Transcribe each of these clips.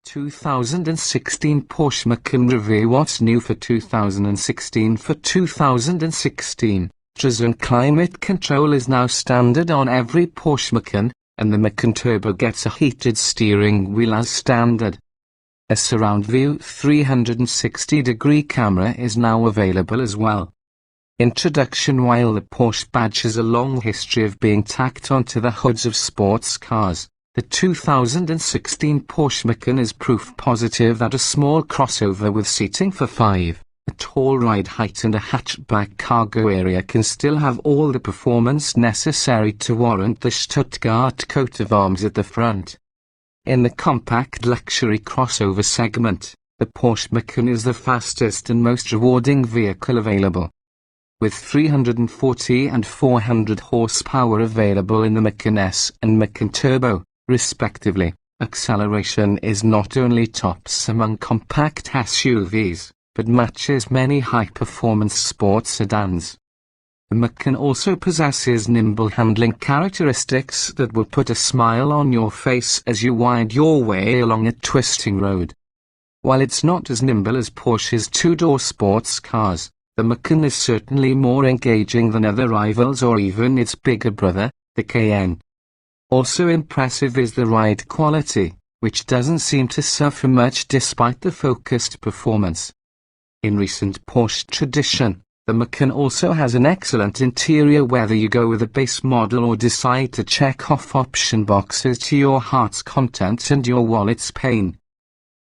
...2016 Porsche Macan review. What's new for 2016? For 2016, Drizzle climate control is now standard on every Porsche Macan, and the Macan Turbo gets a heated steering wheel as standard. A surround view 360-degree camera is now available as well. Introduction. While the Porsche badge has a long history of being tacked onto the hoods of sports cars, the 2016 Porsche Macan is proof positive that a small crossover with seating for 5, a tall ride height and a hatchback cargo area can still have all the performance necessary to warrant the Stuttgart coat of arms at the front. In the compact luxury crossover segment, the Porsche Macan is the fastest and most rewarding vehicle available. With 340 and 400 horsepower available in the Macan S and Macan Turbo, respectively, acceleration is not only tops among compact SUVs, but matches many high-performance sports sedans. The Macan also possesses nimble handling characteristics that will put a smile on your face as you wind your way along a twisting road. While it's not as nimble as Porsche's two-door sports cars, the Macan is certainly more engaging than other rivals or even its bigger brother, the Cayenne. Also impressive is the ride quality, which doesn't seem to suffer much despite the focused performance. In recent Porsche tradition, the Macan also has an excellent interior whether you go with a base model or decide to check off option boxes to your heart's content and your wallet's pain.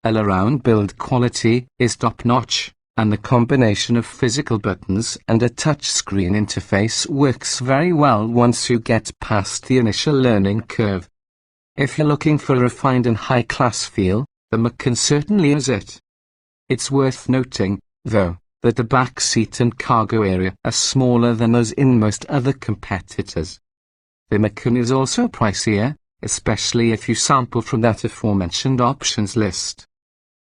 All-around build quality is top-notch, and the combination of physical buttons and a touchscreen interface works very well once you get past the initial learning curve. If you're looking for a refined and high-class feel, the Macan certainly is it. It's worth noting, though, that the back seat and cargo area are smaller than those in most other competitors. The Macan is also pricier, especially if you sample from that aforementioned options list.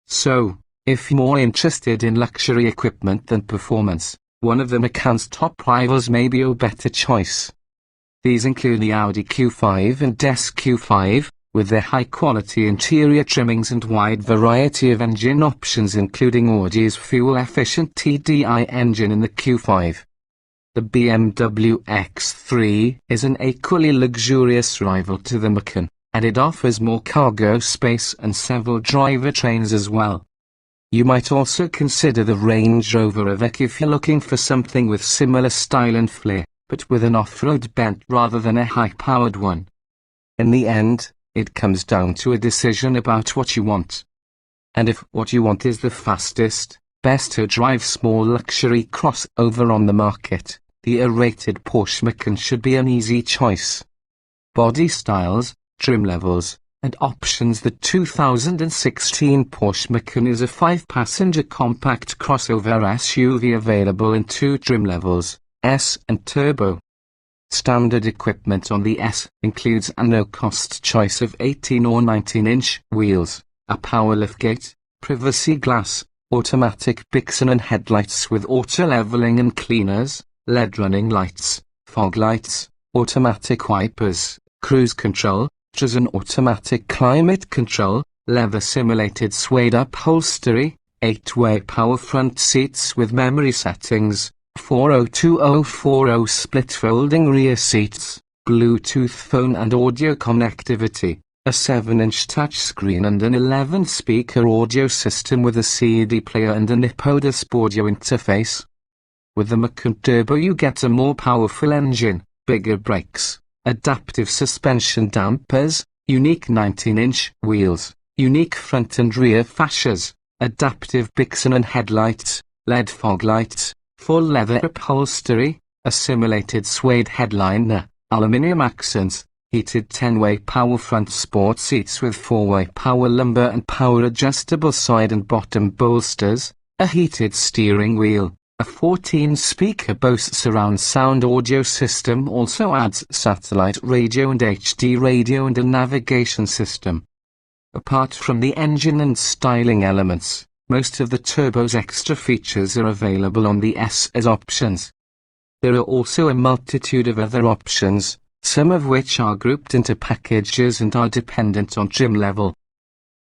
So, if you're more interested in luxury equipment than performance, one of the Macan's top rivals may be your better choice. These include the Audi Q5 and SQ5, with their high-quality interior trimmings and wide variety of engine options including Audi's fuel-efficient TDI engine in the Q5. The BMW X3 is an equally luxurious rival to the Macan, and it offers more cargo space and several drivetrains as well. You might also consider the Range Rover Evoque if you're looking for something with similar style and flair, but with an off-road bent rather than a high-powered one. In the end, it comes down to a decision about what you want. And if what you want is the fastest, best-to-drive small luxury crossover on the market, the A-rated Porsche Macan should be an easy choice. Body styles, trim levels, and options. The 2016 Porsche Macan is a 5-passenger compact crossover SUV available in 2 trim levels, S and Turbo. Standard equipment on the S includes a no-cost choice of 18 or 19-inch wheels, a power liftgate, privacy glass, automatic Bixen and headlights with auto-leveling and cleaners, LED running lights, fog lights, automatic wipers, cruise control, an automatic climate control, leather simulated suede upholstery, 8-way power front seats with memory settings, 402040 split folding rear seats, Bluetooth phone and audio connectivity, a 7-inch touchscreen and an 11-speaker audio system with a CD player and an iPodisc audio interface. With the Macan Turbo you get a more powerful engine, bigger brakes, adaptive suspension dampers, unique 19-inch wheels, unique front and rear fascias, adaptive Bixen and headlights, LED fog lights, full leather upholstery, a simulated suede headliner, aluminium accents, heated 10-way power front sport seats with 4-way power lumbar and power adjustable side and bottom bolsters, a heated steering wheel. A 14-speaker Bose surround sound audio system also adds satellite radio and HD radio and a navigation system. Apart from the engine and styling elements, most of the Turbo's extra features are available on the S as options. There are also a multitude of other options, some of which are grouped into packages and are dependent on trim level.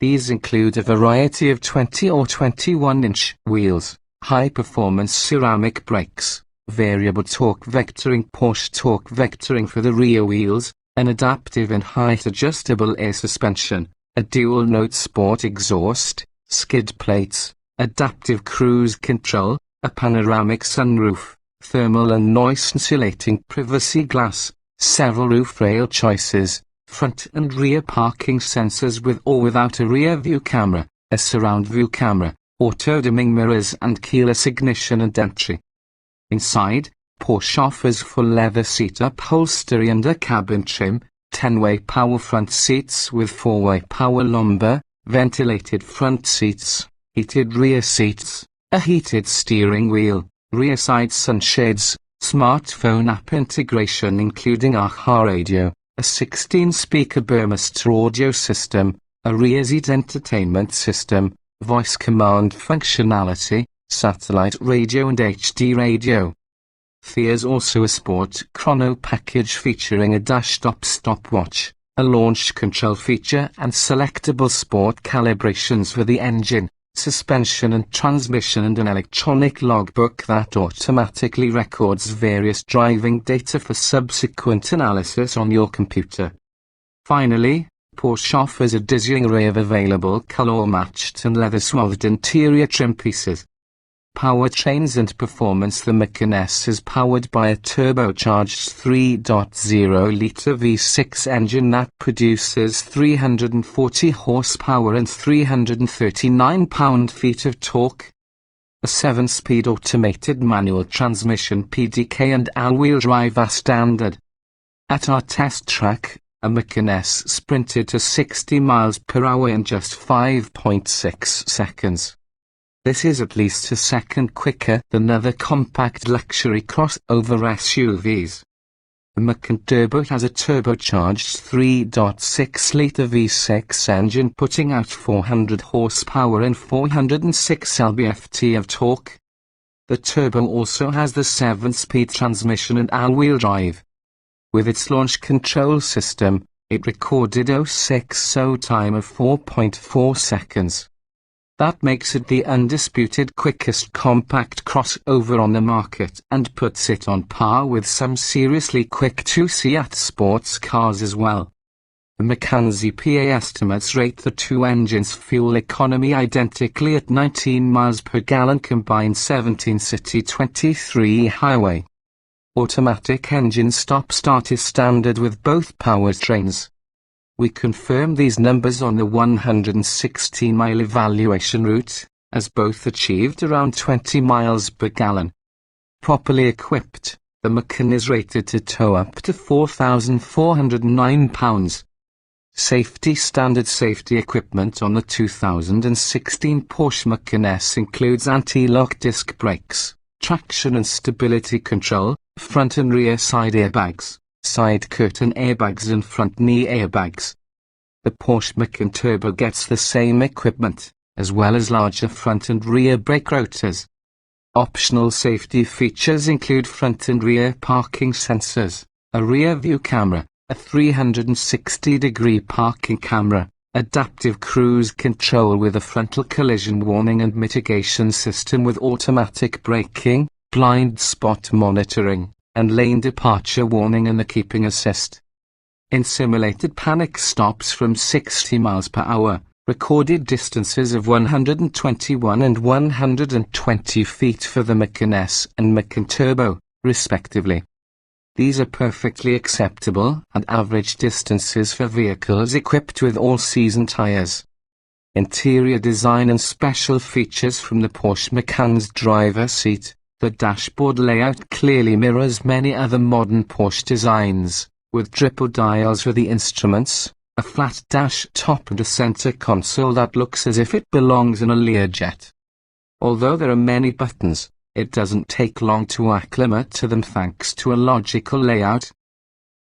These include a variety of 20 or 21-inch wheels, high-performance ceramic brakes, variable torque vectoring, Porsche torque vectoring for the rear wheels, an adaptive and height-adjustable air suspension, a dual-note sport exhaust, skid plates, adaptive cruise control, a panoramic sunroof, thermal and noise-insulating privacy glass, several roof rail choices, front and rear parking sensors with or without a rear view camera, a surround view camera, auto-dimming mirrors and keyless ignition and entry. Inside, Porsche offers full leather seat upholstery and a cabin trim, 10-way power front seats with 4-way power lumbar, ventilated front seats, heated rear seats, a heated steering wheel, rear side sunshades, smartphone app integration including AHA radio, a 16-speaker Burmester audio system, a rear seat entertainment system, voice command functionality, satellite radio and HD radio. There's also a sport chrono package featuring a dash-stop stopwatch, a launch control feature and selectable sport calibrations for the engine, suspension and transmission, and an electronic logbook that automatically records various driving data for subsequent analysis on your computer. Finally, Porsche offers a dizzying array of available color-matched and leather-swathed interior trim pieces. Powertrains and performance. The Macan S is powered by a turbocharged 3.0-litre V6 engine that produces 340 horsepower and 339 pound-feet of torque. A 7-speed automated manual transmission PDK and all-wheel drive are standard. At our test track, a Macan S sprinted to 60 miles per hour in just 5.6 seconds. This is at least a second quicker than other compact luxury crossover SUVs. The Macan Turbo has a turbocharged 3.6-litre V6 engine putting out 400 horsepower and 406 lb-ft of torque. The Turbo also has the 7-speed transmission and all-wheel drive. With its launch control system, it recorded 0-6 time of 4.4 seconds. That makes it the undisputed quickest compact crossover on the market and puts it on par with some seriously quick 2-seat sports cars as well. The Macan's EPA estimates rate the two engines' fuel economy identically at 19 miles per gallon combined, 17 city 23 highway. Automatic engine stop-start is standard with both powertrains. We confirm these numbers on the 116-mile evaluation route, as both achieved around 20 miles per gallon. Properly equipped, the Macan is rated to tow up to 4,409 pounds. Standard safety equipment on the 2016 Porsche Macan S includes anti-lock disc brakes, traction and stability control, front and rear side airbags, side curtain airbags and front knee airbags. The Porsche Macan Turbo gets the same equipment, as well as larger front and rear brake rotors. Optional safety features include front and rear parking sensors, a rear view camera, a 360-degree parking camera, adaptive cruise control with a frontal collision warning and mitigation system with automatic braking, blind spot monitoring, and lane departure warning and the keeping assist. In simulated panic stops from 60 miles per hour, recorded distances of 121 and 120 feet for the Macan S and Macan Turbo, respectively. These are perfectly acceptable and average distances for vehicles equipped with all-season tires. Interior design and special features. From the Porsche Macan's driver's seat, the dashboard layout clearly mirrors many other modern Porsche designs, with triple dials for the instruments, a flat dash top and a center console that looks as if it belongs in a Learjet. Although there are many buttons, it doesn't take long to acclimate to them thanks to a logical layout.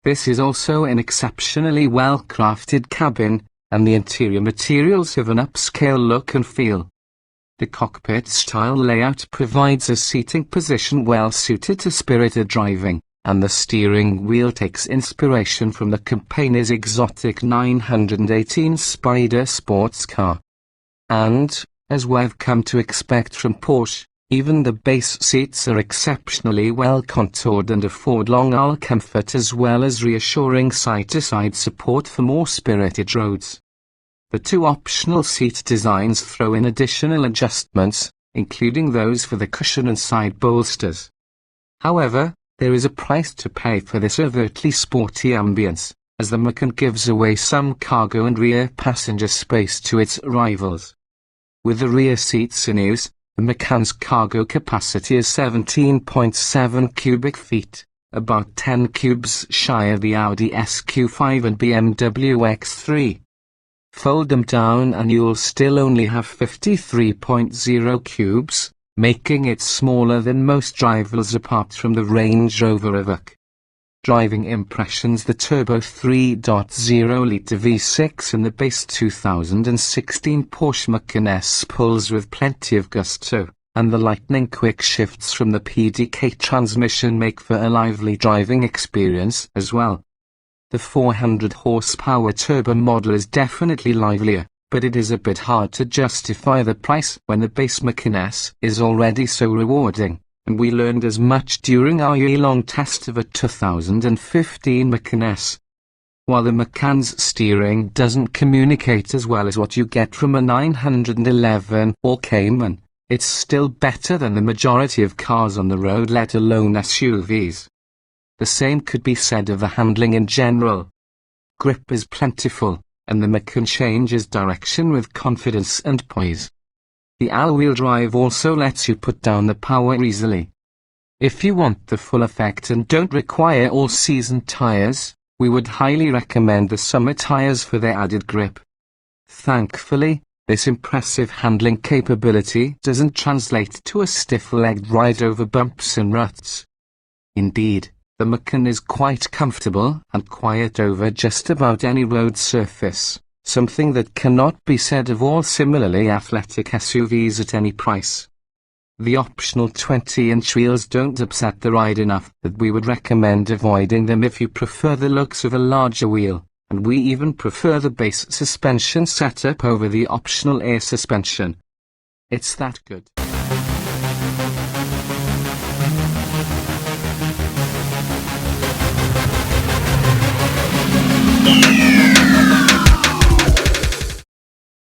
This is also an exceptionally well-crafted cabin, and the interior materials have an upscale look and feel. The cockpit-style layout provides a seating position well suited to spirited driving, and the steering wheel takes inspiration from the company's exotic 918 Spider sports car. And, as we've come to expect from Porsche, even the base seats are exceptionally well contoured and afford long aisle comfort as well as reassuring side-to-side support for more spirited roads. The two optional seat designs throw in additional adjustments, including those for the cushion and side bolsters. However, there is a price to pay for this overtly sporty ambience, as the Macan gives away some cargo and rear passenger space to its rivals. With the rear seats in use, the Macan's cargo capacity is 17.7 cubic feet, about 10 cubes shy of the Audi SQ5 and BMW X3. Fold them down and you'll still only have 53.0 cubes, making it smaller than most rivals apart from the Range Rover Evoque. Driving impressions: the turbo 3.0-litre V6 in the base 2016 Porsche Macan S pulls with plenty of gusto, and the lightning-quick shifts from the PDK transmission make for a lively driving experience as well. The 400 horsepower turbo model is definitely livelier, but it is a bit hard to justify the price when the base Macan S is already so rewarding, and we learned as much during our year-long test of a 2015 Macan S. While the Macan's steering doesn't communicate as well as what you get from a 911 or Cayman, it's still better than the majority of cars on the road, let alone SUVs. The same could be said of the handling in general. Grip is plentiful, and the Macan changes direction with confidence and poise. The all-wheel drive also lets you put down the power easily. If you want the full effect and don't require all-season tires, we would highly recommend the summer tires for their added grip. Thankfully, this impressive handling capability doesn't translate to a stiff-legged ride over bumps and ruts. Indeed, the Macan is quite comfortable and quiet over just about any road surface, something that cannot be said of all similarly athletic SUVs at any price. The optional 20-inch wheels don't upset the ride enough that we would recommend avoiding them if you prefer the looks of a larger wheel, and we even prefer the base suspension setup over the optional air suspension. It's that good.